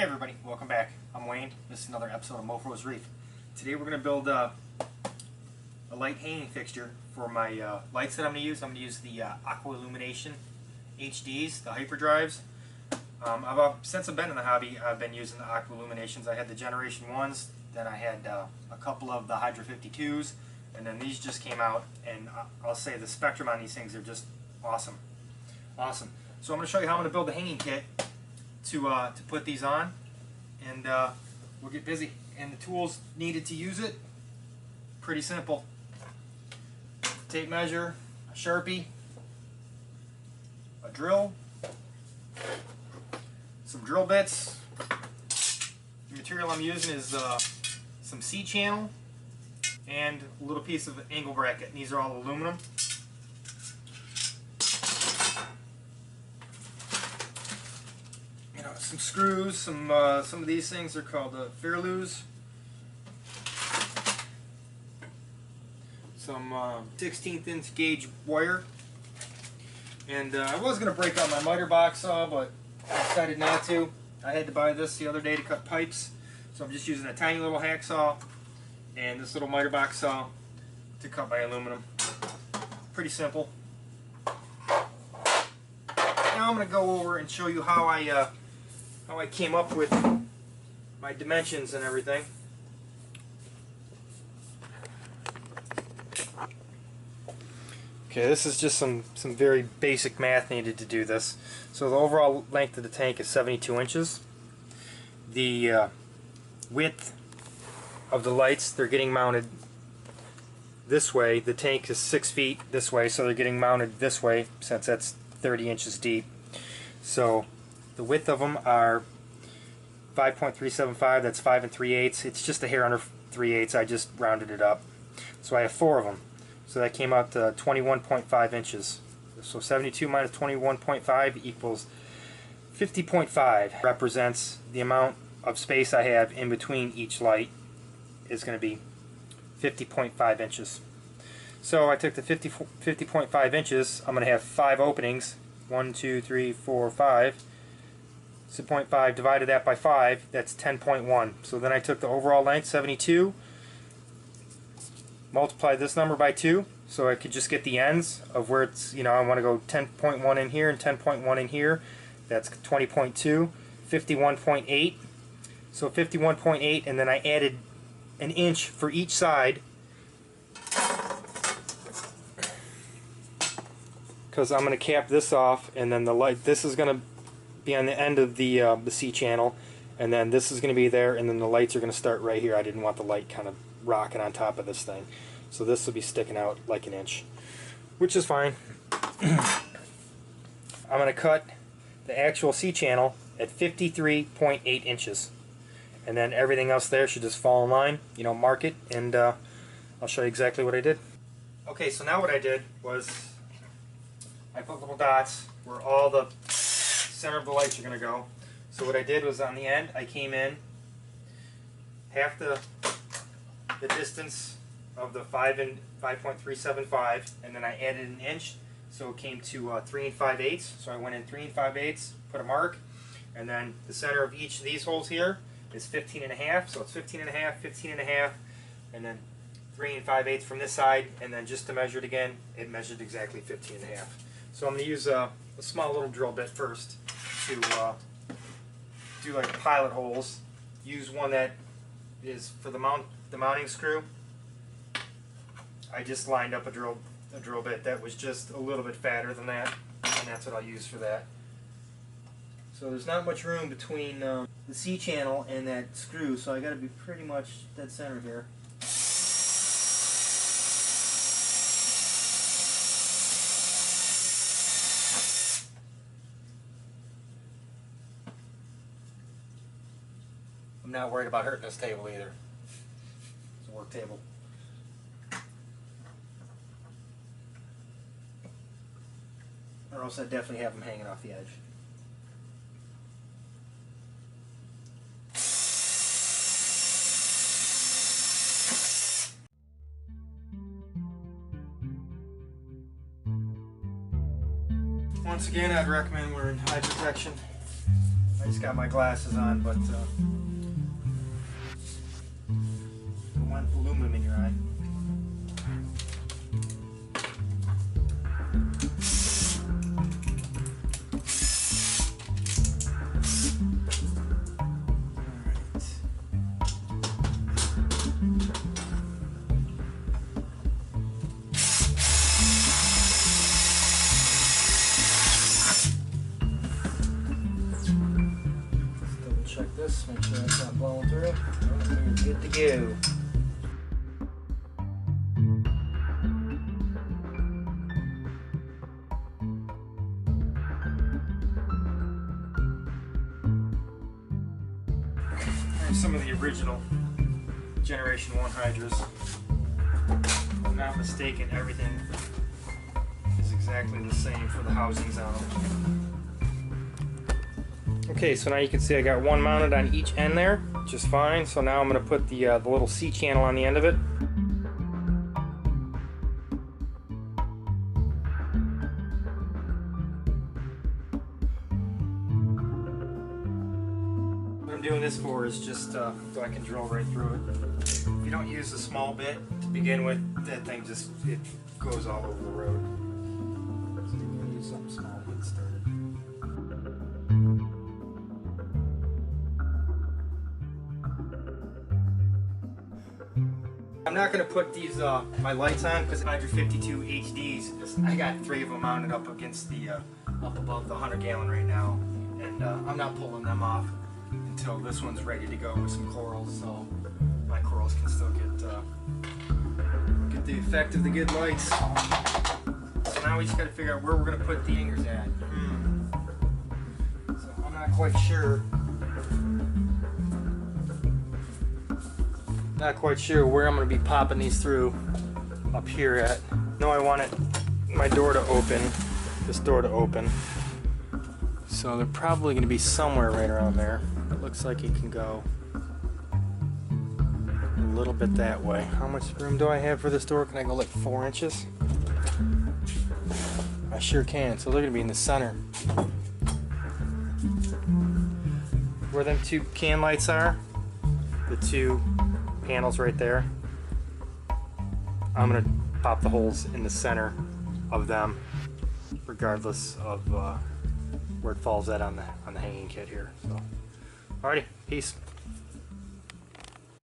Hey everybody, welcome back. I'm Wayne. This is another episode of Mofo's Reef. Today we're going to build a light hanging fixture for my lights that I'm going to use. I'm going to use the Aqua Illumination HDs, the hyperdrives. Since I've been in the hobby, I've been using the Aqua Illuminations. I had the Generation 1s, then I had a couple of the Hydra 52s, and then these just came out, and I'll say the spectrum on these things are just awesome. Awesome. So I'm going to show you how I'm going to build the hanging kit to put these on, and we'll get busy. And the tools needed to use it, pretty simple. Tape measure, a Sharpie, a drill, some drill bits. The material I'm using is some C-channel and a little piece of angle bracket. And these are all aluminum. Some screws, some of these things are called Fairloos. Some 16th inch gauge wire. And I was going to break out my miter box saw, but I decided not to. I had to buy this the other day to cut pipes, so I'm just using a tiny little hacksaw and this little miter box saw to cut my aluminum. Pretty simple. Now I'm going to go over and show you how I came up with my dimensions and everything. Okay, this is just some very basic math needed to do this. So the overall length of the tank is 72 inches. The width of the lights, they're getting mounted this way. The tank is 6 feet this way, so they're getting mounted this way since that's 30 inches deep. So the width of them are 5.375, that's 5 3/8. It's just a hair under 3/8, I just rounded it up. So I have 4 of them. So that came out to 21.5 inches. So 72 minus 21.5 equals 50.5. Represents the amount of space I have in between each light is going to be 50.5 inches. So I took the 50.5 inches, I'm going to have 5 openings. 1, 2, 3, 4, 5. So 0.5 divided that by 5, that's 10.1. So then I took the overall length, 72, multiplied this number by 2, so I could just get the ends of where it's, I want to go 10.1 in here and 10.1 in here. That's 20.2, 51.8. So 51.8, and then I added an inch for each side, because I'm going to cap this off, and then the light, this is going to be on the end of the C channel, and then this is going to be there, and then the lights are going to start right here. I didn't want the light kind of rocking on top of this thing, so this will be sticking out like an inch, which is fine. I'm going to cut the actual C channel at 53.8 inches, and then everything else there should just fall in line. Mark it, and I'll show you exactly what I did. Okay, so now what I did was I put little dots where all the center of the lights are going to go. So what I did was on the end, I came in half the distance of the 5.375, and then I added an inch, so it came to 3 5/8. So I went in 3 5/8, put a mark, and then the center of each of these holes here is 15.5. So it's 15.5, 15.5, and then 3 5/8 from this side, and then just to measure it again, it measured exactly 15.5. So I'm going to use a small little drill bit first to do like pilot holes. Use one that is for the mounting screw. I just lined up a drill bit that was just a little bit fatter than that, and that's what I'll use for that. So there's not much room between the C channel and that screw, so I got to be pretty much dead center here. I'm not worried about hurting this table either. It's a work table. Or else I'd definitely have them hanging off the edge. Once again, I'd recommend wearing eye protection. I just got my glasses on, but don't want aluminum in your eye. Check this, make sure it's not blowing through. And you're good to go. Here's some of the original Generation 1 hydras. If I'm not mistaken, everything is exactly the same for the housings on them. Okay, so now you can see I got one mounted on each end there, just fine. So now I'm going to put the little C channel on the end of it. What I'm doing this for is just so I can drill right through it. If you don't use a small bit to begin with, that thing just it goes all over the road. So you're going to use something small to get started. I'm not going to put these my lights on because 152 HDs. I got 3 of them mounted up against the up above the 100-gallon right now, and I'm not pulling them off until this one's ready to go with some corals, so my corals can still get the effect of the good lights. So now we just got to figure out where we're going to put the hangers at. So I'm not quite sure. Not quite sure where I'm going to be popping these through up here at. No, I want my door to open, this door to open. So they're probably going to be somewhere right around there. It looks like it can go a little bit that way. How much room do I have for this door? Can I go like 4 inches? I sure can. So they're going to be in the center. Where them 2 can lights are, the 2 panels right there, I'm going to pop the holes in the center of them regardless of where it falls at on the hanging kit here. So, alrighty, peace.